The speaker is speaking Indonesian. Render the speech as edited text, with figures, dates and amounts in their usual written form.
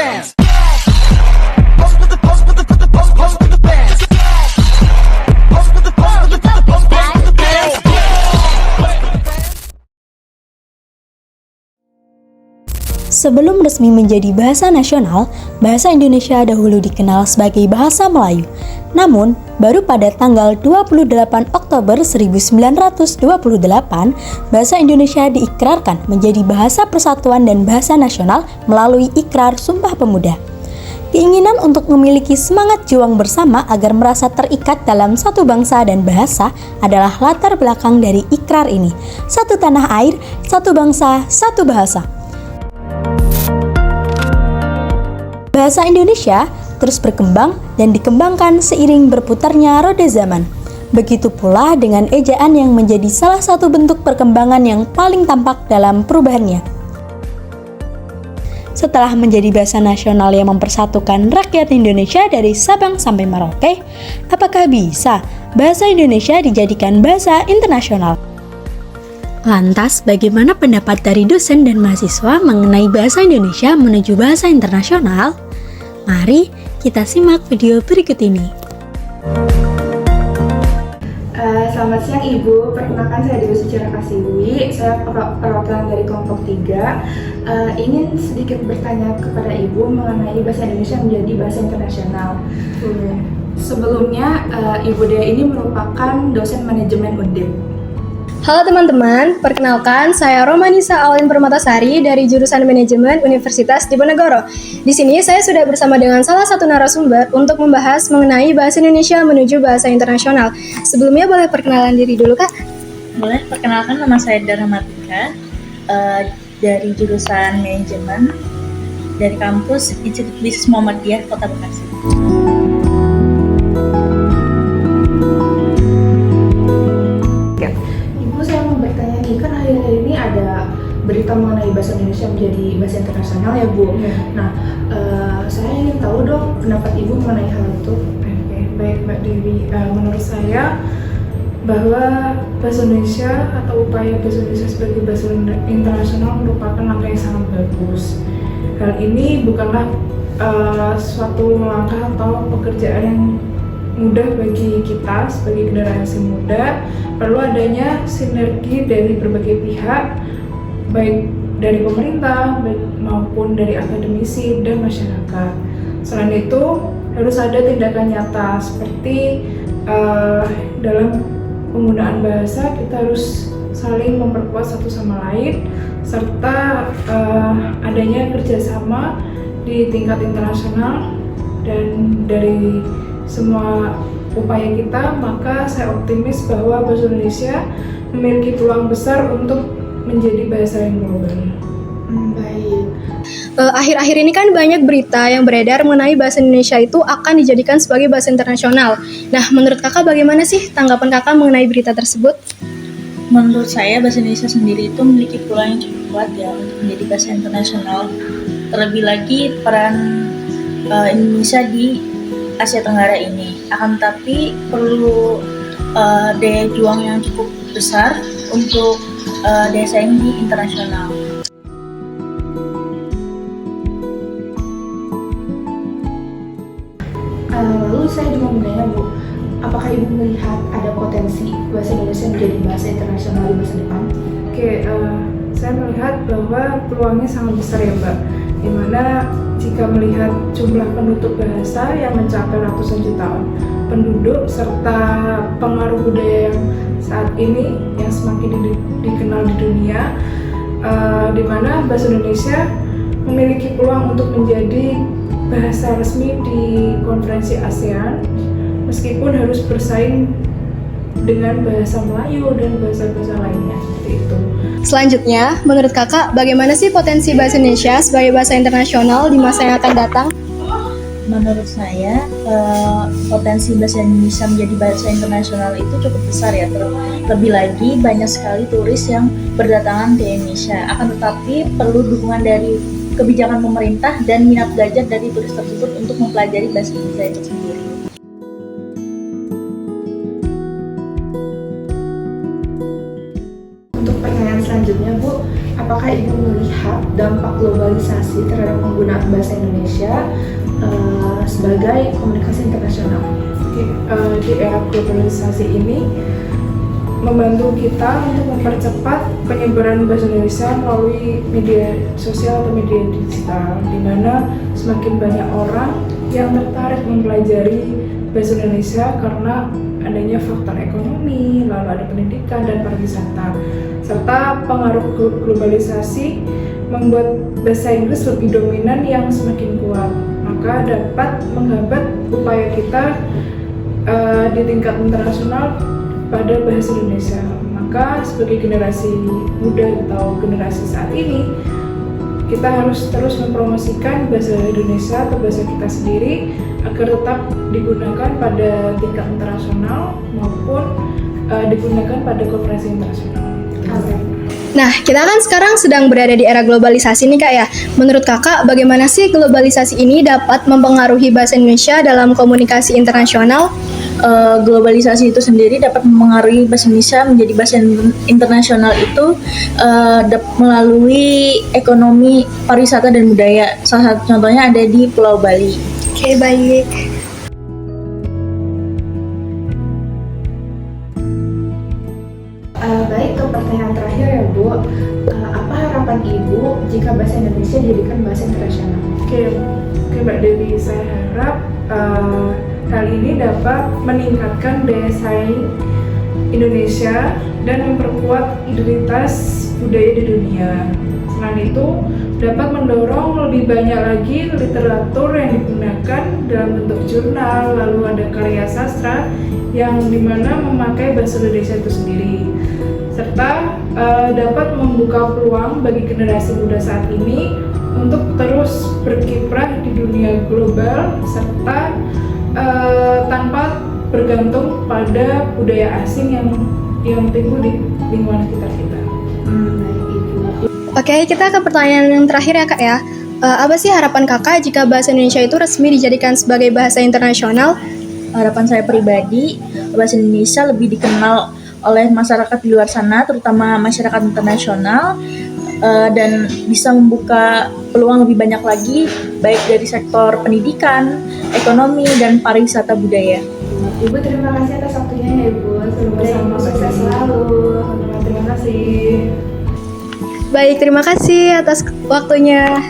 bands. Sebelum resmi menjadi bahasa nasional, bahasa Indonesia dahulu dikenal sebagai bahasa Melayu. Namun, baru pada tanggal 28 Oktober 1928, bahasa Indonesia diikrarkan menjadi bahasa persatuan dan bahasa nasional melalui Ikrar Sumpah Pemuda. Keinginan untuk memiliki semangat juang bersama agar merasa terikat dalam satu bangsa dan bahasa adalah latar belakang dari ikrar ini. Satu tanah air, satu bangsa, satu bahasa. Bahasa Indonesia terus berkembang dan dikembangkan seiring berputarnya roda zaman. Begitu pula dengan ejaan yang menjadi salah satu bentuk perkembangan yang paling tampak dalam perubahannya. Setelah menjadi bahasa nasional yang mempersatukan rakyat Indonesia dari Sabang sampai Merauke, apakah bisa bahasa Indonesia dijadikan bahasa internasional? Lantas, bagaimana pendapat dari dosen dan mahasiswa mengenai bahasa Indonesia menuju bahasa internasional? Mari kita simak video berikut ini. Selamat siang Ibu, perkenalkan saya Dewi Suci Rakasiwi, saya perwakilan dari kelompok 3. Ingin sedikit bertanya kepada Ibu mengenai bahasa Indonesia menjadi bahasa internasional. Sebelumnya, Ibu Dea ini merupakan dosen manajemen Undip. Halo teman-teman, perkenalkan saya Romanisa Aulin Permatasari dari jurusan Manajemen Universitas Diponegoro. Di sini saya sudah bersama dengan salah satu narasumber untuk membahas mengenai bahasa Indonesia menuju bahasa internasional. Sebelumnya boleh perkenalan diri dulu Kak? Boleh, perkenalkan nama saya Dara Martika dari jurusan Manajemen dari kampus Institut Bisnis Muhammadiyah Kota Bekasi. Ini ada berita mengenai bahasa Indonesia menjadi bahasa internasional ya Bu. Nah, saya ingin tahu dong pendapat Ibu mengenai hal itu. Oke, baik Mbak Dewi. Menurut saya bahwa bahasa Indonesia atau upaya bahasa Indonesia sebagai bahasa internasional merupakan langkah yang sangat bagus. Hal ini bukanlah suatu langkah atau pekerjaan yang mudah bagi kita sebagai generasi muda. Perlu adanya sinergi dari berbagai pihak, baik dari pemerintah maupun dari akademisi dan masyarakat. Selain itu, harus ada tindakan nyata seperti dalam penggunaan bahasa kita harus saling memperkuat satu sama lain, serta adanya kerjasama di tingkat internasional. Dan dari semua upaya kita, maka saya optimis bahwa bahasa Indonesia memiliki peluang besar untuk menjadi bahasa yang global. Baik. Akhir-akhir ini kan banyak berita yang beredar mengenai bahasa Indonesia itu akan dijadikan sebagai bahasa internasional. Nah, menurut Kakak bagaimana sih tanggapan Kakak mengenai berita tersebut? Menurut saya bahasa Indonesia sendiri itu memiliki peluang yang cukup kuat ya untuk menjadi bahasa internasional. Terlebih lagi peran Indonesia di Asia Tenggara ini, akan tetapi perlu daya juang yang cukup besar untuk daya saing di internasional. Lalu saya juga mau bertanya Bu, apakah Ibu melihat ada potensi bahasa Indonesia menjadi bahasa internasional di masa depan? Oke, saya melihat bahwa peluangnya sangat besar ya Mbak, dimana jika melihat jumlah penduduk bahasa yang mencapai ratusan juta penduduk serta pengaruh budaya yang saat ini yang semakin dikenal di dunia, di mana bahasa Indonesia memiliki peluang untuk menjadi bahasa resmi di konferensi ASEAN, meskipun harus bersaing dengan bahasa Melayu dan bahasa-bahasa lainnya seperti itu. Selanjutnya, menurut Kakak bagaimana sih potensi bahasa Indonesia sebagai bahasa internasional di masa yang akan datang? Menurut saya, potensi bahasa Indonesia menjadi bahasa internasional itu cukup besar ya. Terlebih lagi banyak sekali turis yang berdatangan ke Indonesia. Akan tetapi perlu dukungan dari kebijakan pemerintah dan minat belajar dari turis tersebut untuk mempelajari bahasa Indonesia itu sendiri. Untuk pertanyaan selanjutnya Bu, apakah Ibu melihat dampak globalisasi terhadap penggunaan bahasa Indonesia sebagai komunikasi internasional? Di era globalisasi ini membantu kita untuk mempercepat penyebaran bahasa Indonesia melalui media sosial atau media digital, di mana semakin banyak orang yang tertarik mempelajari bahasa Indonesia karena adanya faktor ekonomi, lalu ada pendidikan dan pariwisata, serta pengaruh globalisasi membuat bahasa Inggris lebih dominan yang semakin kuat, maka dapat menghambat upaya kita di tingkat internasional pada bahasa Indonesia. Maka sebagai generasi muda atau generasi saat ini, kita harus terus mempromosikan bahasa Indonesia atau bahasa kita sendiri agar tetap digunakan pada tingkat internasional maupun digunakan pada konferensi internasional. Nah, kita kan sekarang sedang berada di era globalisasi nih Kak ya. Menurut Kakak, bagaimana sih globalisasi ini dapat mempengaruhi bahasa Indonesia dalam komunikasi internasional? Globalisasi itu sendiri dapat mempengaruhi bahasa Indonesia menjadi bahasa internasional itu melalui ekonomi, pariwisata, dan budaya. Salah satu contohnya ada di Pulau Bali. Oke, baik. Baik, ke pertanyaan terakhir ya Bu, apa harapan Ibu jika bahasa Indonesia dijadikan bahasa internasional? Oke, Mbak Dewi, saya harap hal ini dapat meningkatkan daya saing Indonesia dan memperkuat identitas budaya di dunia. Selain itu, dapat mendorong lebih banyak lagi literatur yang digunakan dalam bentuk jurnal, lalu ada karya sastra yang dimana memakai bahasa Indonesia itu sendiri, serta dapat membuka peluang bagi generasi muda saat ini untuk terus berkiprah di dunia global serta tanpa bergantung pada budaya asing yang timbul di lingkungan sekitar kita. Baik Ibu. Oke, kita ke pertanyaan yang terakhir ya Kak ya. Apa sih harapan Kakak jika bahasa Indonesia itu resmi dijadikan sebagai bahasa internasional? Harapan saya pribadi, bahasa Indonesia lebih dikenal oleh masyarakat di luar sana, terutama masyarakat internasional, dan bisa membuka peluang lebih banyak lagi, baik dari sektor pendidikan, ekonomi, dan pariwisata budaya. Ibu terima kasih atas waktunya ya Ibu. Semoga Ibu sukses selalu. Terima kasih. Baik, terima kasih atas waktunya.